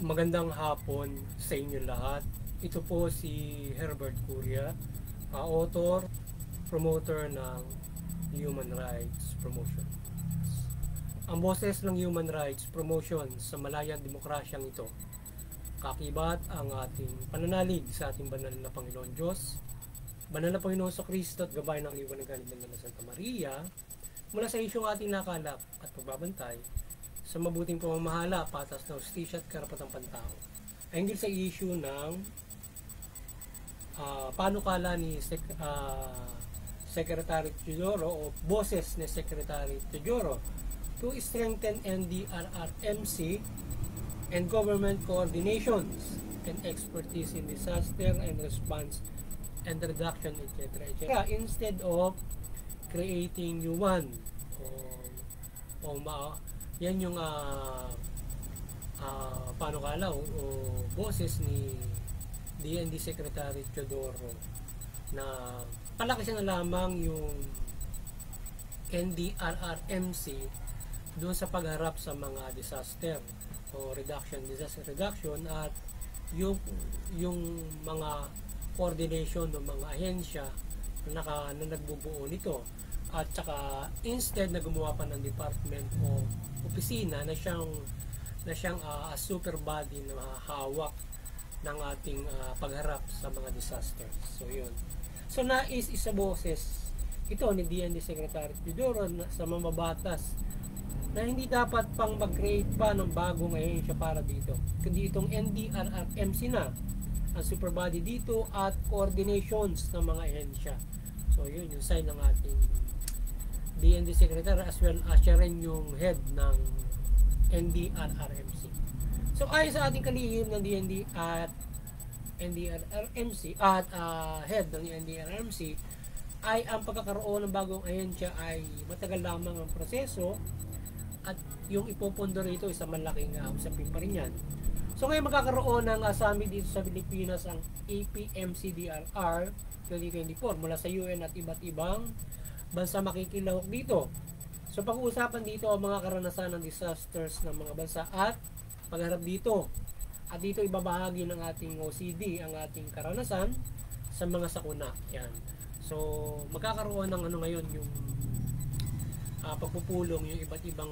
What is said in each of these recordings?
Magandang hapon sa inyo lahat. Ito po si Herbert Curia, author, promoter ng Human Rights Promotion. Ang boses ng Human Rights Promotion sa malayang demokrasyang ito, kakibat ang ating pananalig sa ating banal na Panginoon Diyos, banal na Panginoon sa Kristo at gabay ng liwanag ng Santa Maria, mula sa isyong ating nakalap at pagbabantay sa mabuting pamamahala, patas na hustisya at karapatang pantao. Hinggil sa issue ng panukala ni Secretary Teodoro o boses ni Secretary Teodoro to strengthen NDRRMC and government coordinations and expertise in disaster and response and reduction, etc. etc. Instead of creating new one yan yung panukala o boses ni DND Secretary Teodoro na palaki siya na lamang yung NDRRMC doon sa pagharap sa mga disaster o disaster reduction at yung mga coordination ng mga ahensya na nagbubuo nito, at saka instead na gumawa pa ng department o opisina na siyang super body na hawak ng ating pagharap sa mga disasters. So yun. So nais isa boses ito ni DND Secretary Teodoro sa mamabatas na hindi dapat pang mag-create pa ng bagong ahensya para dito, kundi itong NDRRMC na ang super body dito at coordinations ng mga ahensya. So yun yung sign ng ating DND Secretary, as well as siya rin yung head ng NDRRMC. So ayon sa ating kalihim ng DND at NDRRMC at head ng NDRRMC ay ang pagkakaroon ng bagong ahensya ay matagal lamang ang proseso at yung ipopondo rito isang malaking usapin pa rin yan. So ngayon magkakaroon ng summit dito sa Pilipinas ang APMCDRR 2024 mula sa UN at iba't ibang bansa makikilahok dito. So pag-uusapan dito ang mga karanasan ng disasters ng mga bansa at pagharap dito. At dito ibabahagi ng ating OCD ang ating karanasan sa mga sakuna. Yan. So magkakaroon ng ngayon yung pagpupulong yung iba't ibang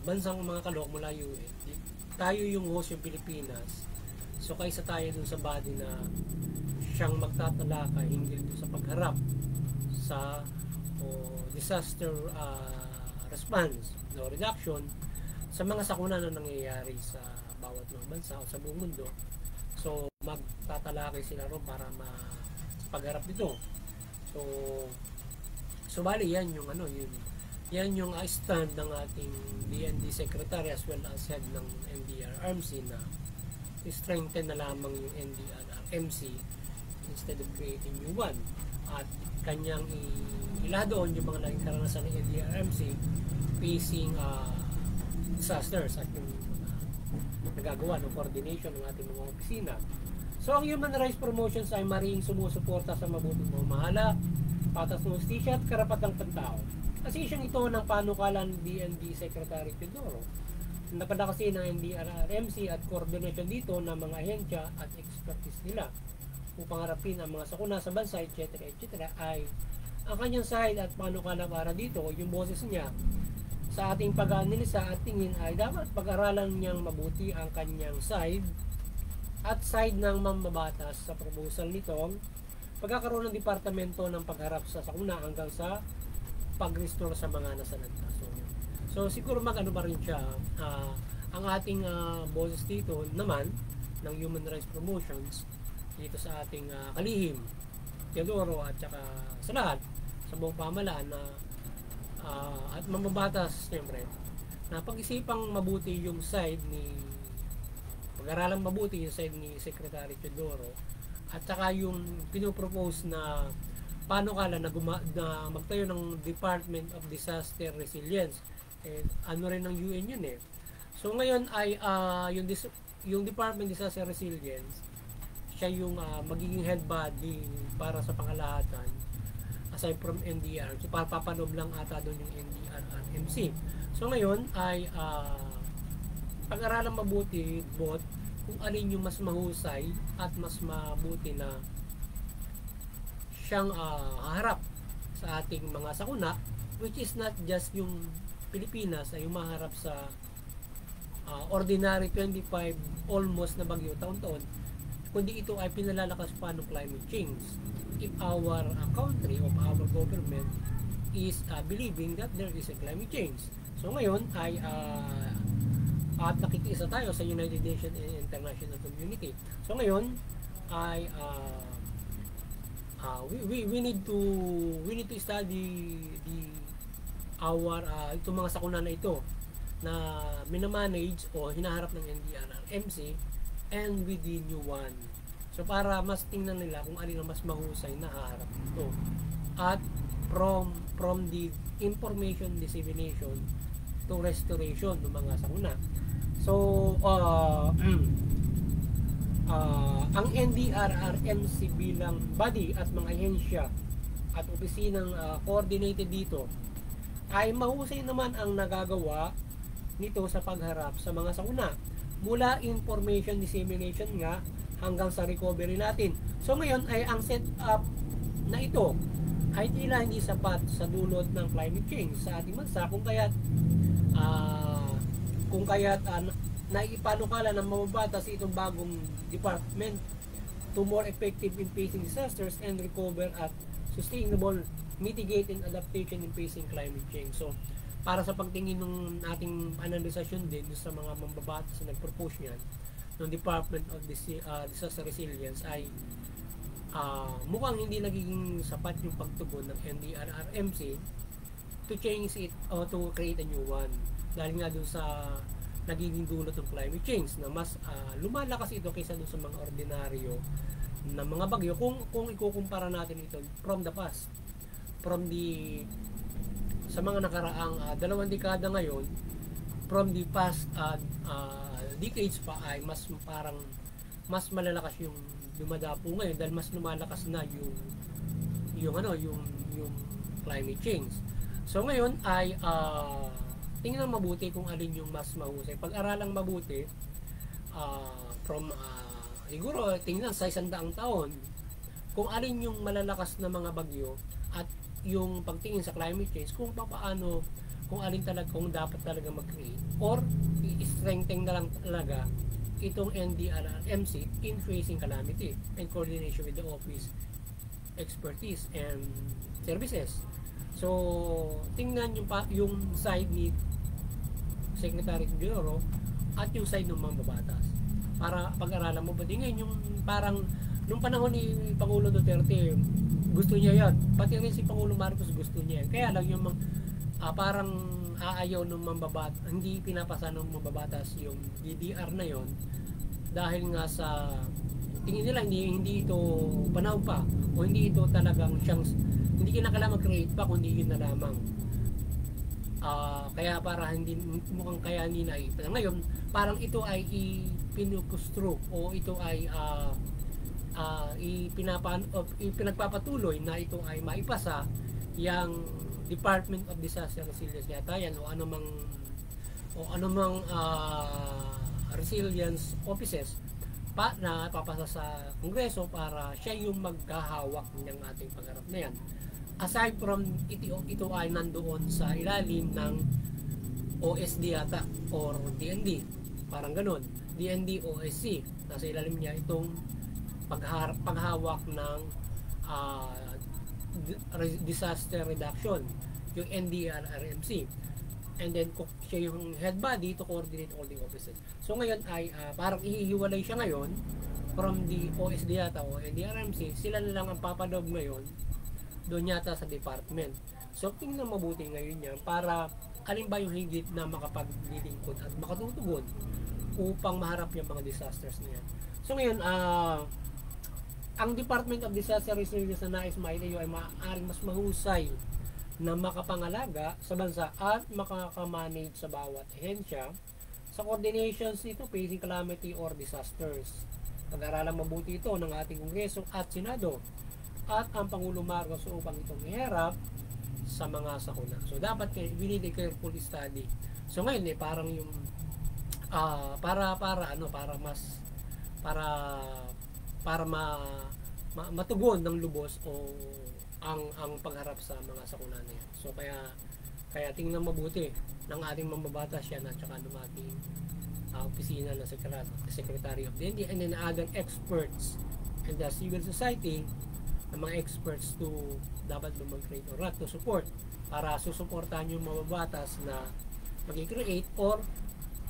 bansang mga kalahok mula UN. Tayo yung host, yung Pilipinas. So kaysa tayo dun sa body na siyang magtatalaka hinggil dun sa pagharap sa disaster response no reduction sa mga sakuna na nangyayari sa bawat mga bansa o sa buong mundo. So magtatalakay sila ron para mapagharap dito. So bali yan yung yan yung stand ng ating DND Secretary as well as head ng NDRRMC na strengthen na lamang yung NDRRMC instead of creating new one, at kanyang iladoon yung mga naging karanasan ng NDRRMC facing disasters at yung nagagawa ng coordination ng ating mga opisina. So ang Human Rights Promotions ay maring sumusuporta sa mabuting pamamahala, patas ng hustisya at karapatang pantao. Kasi siyang ito ng panukala ng DND Secretary Teodoro. Napada kasi ng NDRRMC at coordination dito ng mga ahensya at expertise nila upang harapin ang mga sakuna sa bansa, etc. etc. ay ang kanyang side at panukala para dito, yung boses niya sa ating pag-analisa at tingin ay dapat pag-aralan niyang mabuti ang kanyang side at side ng mamabatas sa proposal nitong pagkakaroon ng departamento ng pagharap sa sakuna hanggang sa pag-restore sa mga nasalanta. So siguro mag-ano pa rin siya, ang ating boses dito naman ng Human Rights Promotions dito sa ating kalihim Teodoro at saka sa lahat sa buong pamahalaan na at mamabatas siyempre na pag-isipang mabuti yung side ni pag-aralang mabuti yung side ni Secretary Teodoro at saka yung pinopropose na panukala na magtayo ng Department of Disaster Resilience. Ano rin ng UN yun eh. So ngayon ay yung Department of Disaster Resilience siya yung magiging head body para sa pangalahatan aside from NDR. So papanob lang ata doon yung NDRRMC. So ngayon ay pag-aralang mabuti both kung alin yung mas mahusay at mas mabuti na siyang haharap sa ating mga sakuna, which is not just yung Pilipinas ay humaharap sa ordinary 25 almost na bagyo taon-taon, kundi ito ay pinalalakas pa ng climate change. If our country or our government is believing that there is a climate change. So ngayon ay at nakikiisa tayo sa United Nations and international community. So ngayon ay we need to study our itong mga sakuna na ito na minamanage o hinaharap ng NDRRMC and with the new one. So para mas tingnan nila kung alin ang mas mahusay na haharap ito. At from the information dissemination to restoration ng mga sakuna. So ang NDRRMC bilang body at mga ahensya at opisinang coordinated dito ay mahusay naman ang nagagawa nito sa pagharap sa mga sakuna mula information dissemination nga hanggang sa recovery natin. So ngayon ay ang setup na ito ay tila hindi sapat sa dulot ng climate change sa ating bansa kung kaya't naipanukala ng mababatas itong bagong department to more effective in facing disasters and recover at sustainable mitigate and adaptation in facing climate change. So para sa pagtingin ng ating analisasyon din sa mga mambabatas na nag-propose niyan ng Department of Disaster Resilience ay mukhang hindi nagiging sapat yung pagtugon ng NDRRMC to change it or to create a new one dahil nga dun sa nagiging dulot ng climate change na mas lumalakas ito kaysa dun sa mga ordinaryo na mga bagyo kung ikukumpara natin ito from the past, from the sa mga nakaraang 2 dekada ngayon, from the past decades pa ay mas parang mas malalakas yung dumadapo ngayon dahil mas lumalakas na yung climate change. So ngayon ay tingnan mabuti kung alin yung mas mahusay. Pag-aralang mabuti siguro tingnan sa 100 taon kung alin yung malalakas na mga bagyo at yung pagtingin sa climate change kung paano kung alin talaga kung dapat talaga mag-create or i-strengthen na lang talaga itong NDRRMC in facing calamity and coordination with the office expertise and services. So tingnan yung side ni Secretary Bureau at yung side ng mga babatas para pag-aralan mo. Pati ngayon yung parang nung panahon ni Pangulo Duterte gusto niya yan, pati rin si Pangulo Marcos gusto niya yan. Kaya lang yung parang aayaw ng mambabat, hindi pinapasa ng mambabatas yung DDR na yon dahil nga sa tingin nila hindi ito panahon pa o hindi ito talagang siyang hindi kinakailangan mag-create pa kundi yun na lamang. Kaya para mukhang kaya hindi na ngayon parang ito ay ipinupustro o ito ay pinagpapatuloy na ito ay maipasa yung Department of Disaster Resilience yata yan o anumang resilience offices na papasa sa Kongreso para siya yung maghahawak ng ating pagharap na yan. Aside from ito ay nandoon sa ilalim ng OSD yata or DND, parang ganun, DND OSC, nasa ilalim niya itong paghawak ng disaster reduction, yung NDRRMC, and then siya yung head body to coordinate all the offices. So ngayon ay parang ihihiwalay siya ngayon from the OSD yata o NDRRMC, sila na lang ang papadog ngayon doon yata sa department. So tingnan mabuti ngayon yan para alin ba yung higit na makapaglilingkod at makatutugon upang maharap yung mga disasters na yan. So ngayon ang Department of Disaster Resilience na nais mailayo ay maaaring mas mahusay na makapangalaga sa bansa at makakamanage sa bawat ahensya sa coordinations nito facing calamity or disasters. Pag-aralang mabuti ito ng ating Kongreso at Senado at ang Pangulo Marcos upang itong iharap sa mga sakuna. So dapat we need a careful study. So ngayon parang yung para mas para matugon ng lubos o ang pagharap sa mga sakuna na yan. So kaya tingnan mabuti ng ating mambabatas yan at saka ng ating opisina ng Secretary of the NDA and then other experts in the civil society, ng mga experts to dapat mag-create or to support para susuportahan yung mababatas na mag-create or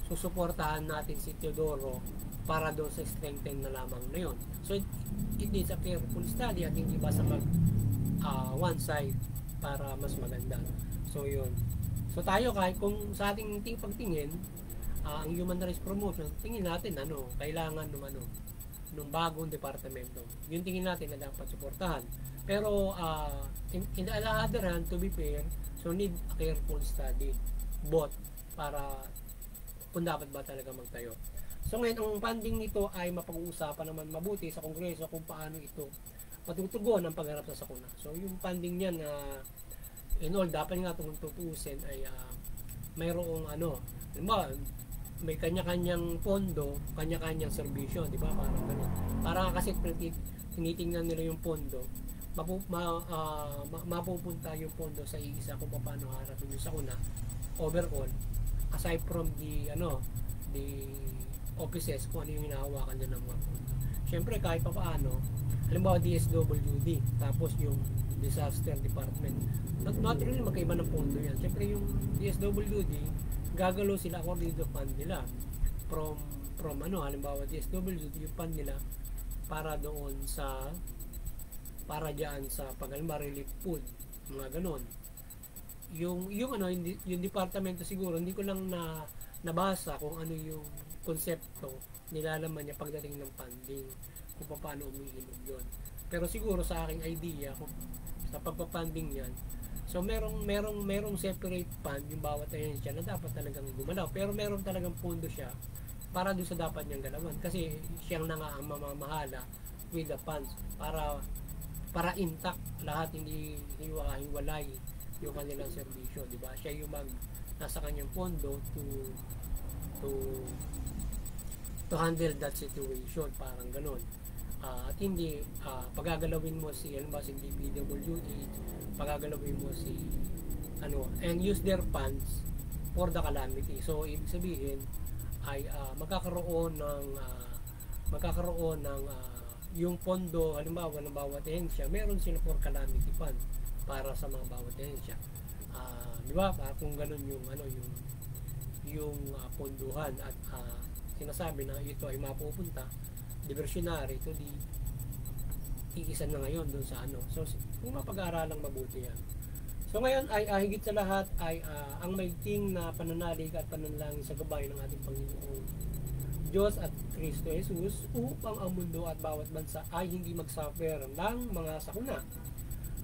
susuportahan natin si Teodoro para doon sa strengthen na lamang na yun. So it needs a careful study at hindi basta mag one side para mas maganda. So yun. So tayo kahit kung sa ating pagtingin ang human rights promotion, tingin natin kailangan nung bagong departamento. Yung tingin natin na dapat suportahan. Pero in the other hand, to be fair, so need a careful study both para kung dapat ba talaga magtayo. So ngayon, ang funding nito ay mapag-uusapan naman mabuti sa Kongreso kung paano ito matutugon ang pagharap sa sakuna. So yung funding niyan in all, dapat nga itong tutuusin ay mayroong may kanya-kanyang pondo, kanya-kanyang serbisyo, di ba? Parang ganun. Parang kasi tinitingnan nila yung pondo, mapupunta yung pondo sa isa kung paano harapin yung sakuna overall, aside from the offices kung ano yung hinahawakan nila ng mga pondo. Siyempre kahit pa paano, halimbawa DSWD, tapos yung disaster department, not really magkaiba ng pondo yan. Siyempre yung DSWD, gagalaw sila according to fund nila from halimbawa DSWD, yung fund nila para doon para diyan sa paghalimbawa relief food, mga ganon. Yung departamento siguro hindi ko lang nabasa kung ano yung konsepto nilalaman niya pagdating ng funding, kung paano umiinog yun. Pero siguro sa aking idea kung sa pagpa-funding yan, so merong separate fund yung bawat ahensya na dapat talagang gumalaw, pero meron talagang pondo siya para doon sa dapat niyang galawan kasi siyang na nga ang mamamahala with the funds para intact lahat, hindi hiwa-hiwalay yung kanilang serbisyo, di ba? Siya yung nasa kanyang pondo to handle that situation, parang ganon. At hindi pagagalawin mo si DPWD, pagagalawin mo and use their funds for the calamity. So ibig sabihin ay magkakaroon ng yung pondo halimbawa ng bawat ahensya, meron sila for calamity fund para sa mga bawat ahensya. Di ba? Kung ganun yung ponduhan at sinasabi na ito ay mapupunta diversionary to the iisan na ngayon dun sa So kung mapag-aaralang mabuti yan. So ngayon ay higit sa lahat ay ang maigting na pananalig at pananalangin sa gabay ng ating Panginoon Diyos at Kristo Jesus upang ang mundo at bawat bansa ay hindi mag-suffer ng mga sakuna.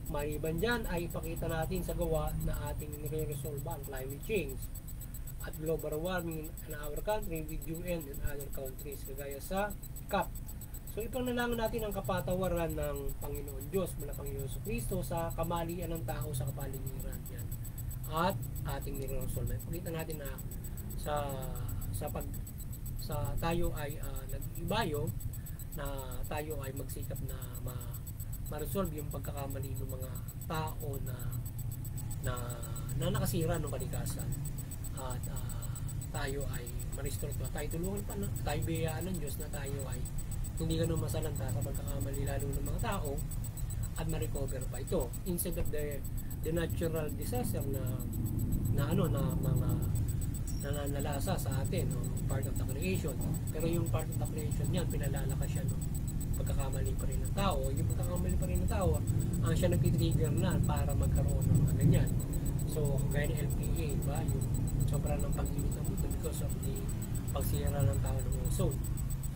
Maliban dyan ay ipakita natin sa gawa na ating nire-resolve ang climate change at global warming in our country with UN and other countries kagaya sa COP. So ipanalangin natin ang kapatawaran ng Panginoon Diyos mula Panginoon sa Kristo sa kamalian ng tao sa kapaligiran yan. At ating nire-resolve. Ipakita natin na sa tayo ay nag-ibayo na tayo ay magsikap na ma-resolve yung pagkakamali ng mga tao na nakasira ng kalikasan at tayo ay ma-restore to. Tayo tulungan pa na tayo biyayaan ng Diyos na tayo ay hindi ganun masalanta sa pagkakamali lalo ng mga tao at ma-recover pa ito instead of the natural disaster na mga nananalasa sa atin, part of the creation. Pero yung part of the creation niyan, pinalalakas siya pagkakamali pa rin ng tao. Yung pagkakamali pa rin ng tao, ang siya nagtitrigger na para magkaroon ng mga ganyan. So, gaya ng LPA, ba? Yung sobra ng pag-init ng mundo because of the pagsira ng tao ng ozone.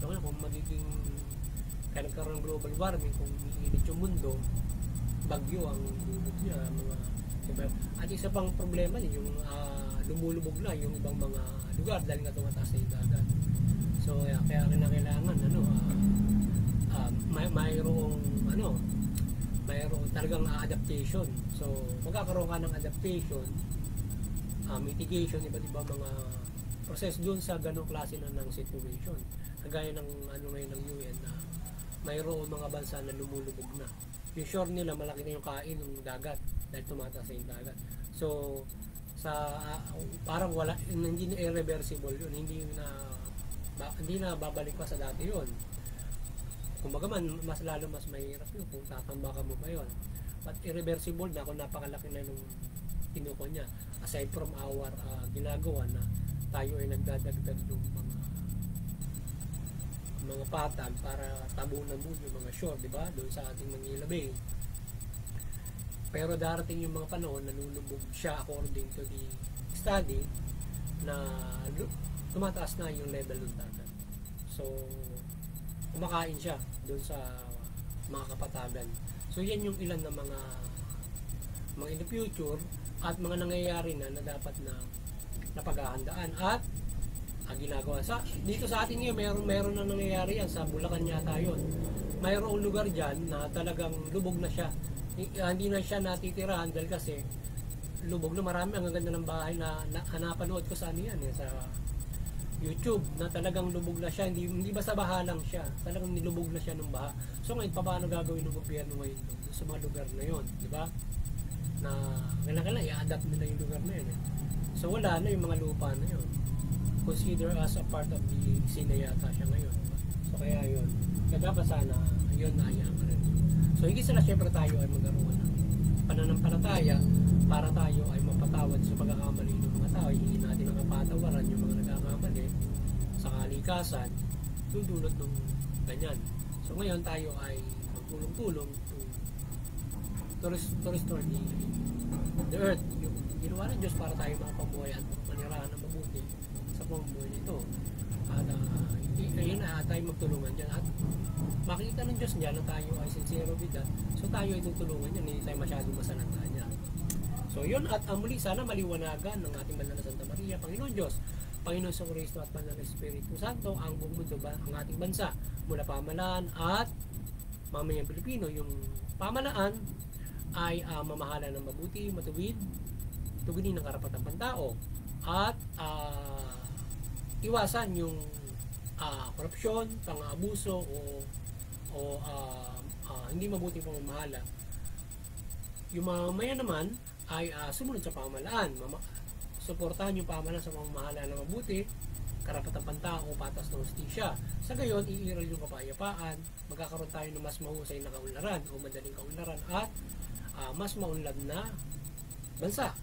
So, kung magiging kaya nagkaroon ng global warming, kung iinit yung mundo, bagyo ang dulot niya, at isa pang problema din yung lumulubog na yung ibang mga lugar dahil nga tumataas na yung dagat. So kaya kailangan mayroong talagang adaptation. So magkakaroon ka ng adaptation, mitigation, iba't ibang mga process dun sa ganong klase na ng situation. Kagaya ng ano ngayon ng UN na mayroong mga bansa na lumulubog na. Yung shore nila malaki na yung kain ng dagat dahil tumataas na yung dagat. So sa parang wala, hindi na irreversible yun, hindi na babalik pa sa dati yun. Kumbaga man, mas lalo mas mahirap yun kung tatambakan mo pa yun. But irreversible na kung napakalaki na nung kinuko niya. Aside from our ginagawa na tayo ay nagdadagdag ng mga patag para tabunan mo yung mga shore, di ba? Doon sa ating Manila Bay. Pero darating yung mga panahon na lulubog siya according to the study na tumataas na yung level ng dagat. So, kumakain siya doon sa mga kapatagan. So, yan yung ilan na mga in the future at mga nangyayari na dapat na napaghahandaan at ginagawa dito sa atin ngayon. Meron na nangyayari yan sa Bulacan yata yun. Mayroong lugar dyan na talagang lubog na siya, hindi na siya natitirahan dahil kasi lubog na. Marami ang ganda ng bahay na napanood ko sa ano yan sa YouTube na talagang lubog na siya, hindi basta baha lang siya, talagang nilubog na siya ng baha. So ngayon, paano gagawin ng gobyerno ngayon doon sa mga lugar na yun, di ba? Na kailangan i-adapt nila yung lugar na yun So wala na yung mga lupa na yun, consider as a part of the SINA yata siya ngayon, diba? So kaya yun, dapat sana yun na ayaan ka rin. So higit sila, syempre tayo ay magkaroon ng pananampalataya para tayo ay mapatawad sa pagkakamali ng mga tao. Hindi natin ang kapatawaran yung mga nagkakamali sa kalikasan yung dulot ng ganyan. So ngayon tayo ay magtulong-tulong to restore the earth, yung ginawa ng Diyos para tayo makapabuhay at manirahan na mabuti sa pamumuhay nito. At ayun na tayo magtulungan dyan at makikita ng Diyos niya na tayo ay sincere with that. So tayo ay tutulungan niya, hindi tayo masyadong masalanta niya. So yun, at muli sana maliwanagan ng ating banal na Santa Maria, Panginoon Diyos, Panginoon sa Kristo at Banal na Espiritu Santo, ang buong mundo ba, ang ating bansa, mula pamalaan at mamayang Pilipino. Yung pamalaan ay mamahala ng mabuti, matuwid, tuginin ng karapatang pantao, at iwasan yung korupsyon, pang-abuso o hindi mabuting pamamahala. Yung mamaya naman ay sumunod sa pamahalaan, suportahan yung pamahalaan sa pamamahala na mabuti, karapatang pantao, patas na hustisya. Sa gayon, iiral yung kapayapaan, magkakaroon tayo ng mas mahusay na kaunlaran o madaling kaunlaran at mas maunlad na bansa.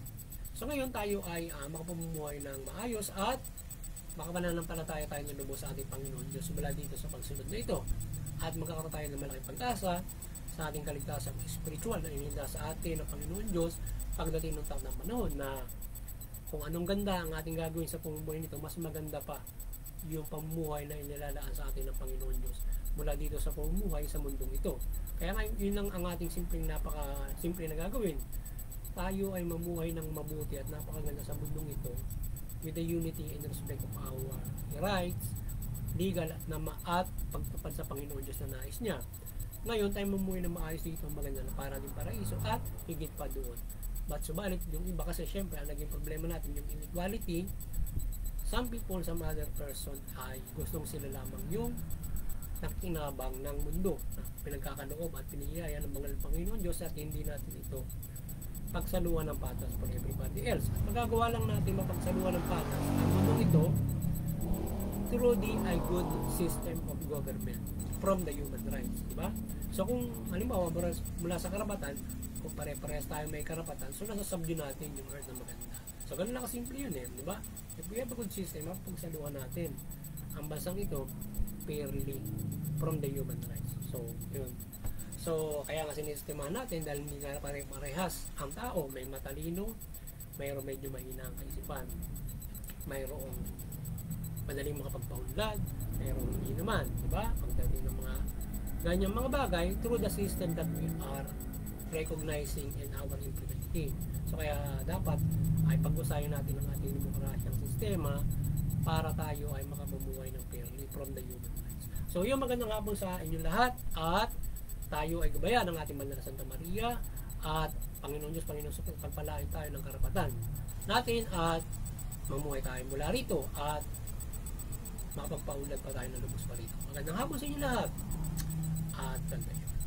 So ngayon tayo ay makapamumuhay ng maayos at makapananampalataya tayo ng lubos sa ating Panginoon Diyos mula dito sa pagsunod na ito. At magkakaroon tayo ng malaking pag-asa sa ating kaligtasan spiritual na inihinda sa atin ng Panginoon Diyos pagdating ng takdang panahon na kung anong ganda ang ating gagawin sa pamumuhay nito, mas maganda pa yung pamumuhay na inilalaan sa atin ng Panginoon Diyos mula dito sa pamumuhay sa mundong ito. Kaya ngayon, yun lang ang ating napaka-simple na gagawin. Tayo ay mamuhay ng mabuti at napakaganda sa mundong ito with the unity and respect of our rights, legal at pagtupad sa Panginoon Diyos na nais niya. Ngayon, tayo mamuhay ng maayos dito, maganda na para din paraiso at higit pa doon. But subalit, yung iba kasi syempre, ang naging problema natin yung inequality. Some people, some other person ay gustong sila lamang yung nakinabang ng mundo na pinagkakaloob at piniyaya ng mga Panginoon Diyos at hindi natin ito pagsaluhan ng patas for everybody else. At magagawa lang natin mapagsaluhan ng patas ang mundong ito through the good system of government from the human rights, diba? So kung halimbawa mula sa karapatan, kung pare-parehas tayo may karapatan, so nasa-subdue natin yung earth na maganda. So ganun lang kasimple yun diba? If we have a good system, mapagsaluhan natin ang bansang ito fairly from the human rights. So yun. So kaya nga sinisistemahan natin dahil hindi nga pare-parehas ang tao, may matalino, mayroong medyo mahina ang kaisipan, mayroong madaling makapagpaunlad, mayroong hindi naman, diba? Pagdating ng mga ganyang mga bagay through the system that we are recognizing in our implementing. So kaya dapat ay pag-usayan natin ang ating demokrasyang sistema para tayo ay makapamumuhay ng fairly from the human rights. So yung magandang hapon sa inyo lahat at tayo ay gabayan ng ating banal na Santa Maria at Panginoon Diyos, Panginoon sa pagpalain tayo ng karapatan natin at mamuhay tayo mula rito at mapagpaunlad pa tayo ng lubos pa rito. Magandang hapon sa inyo lahat at ganda yun.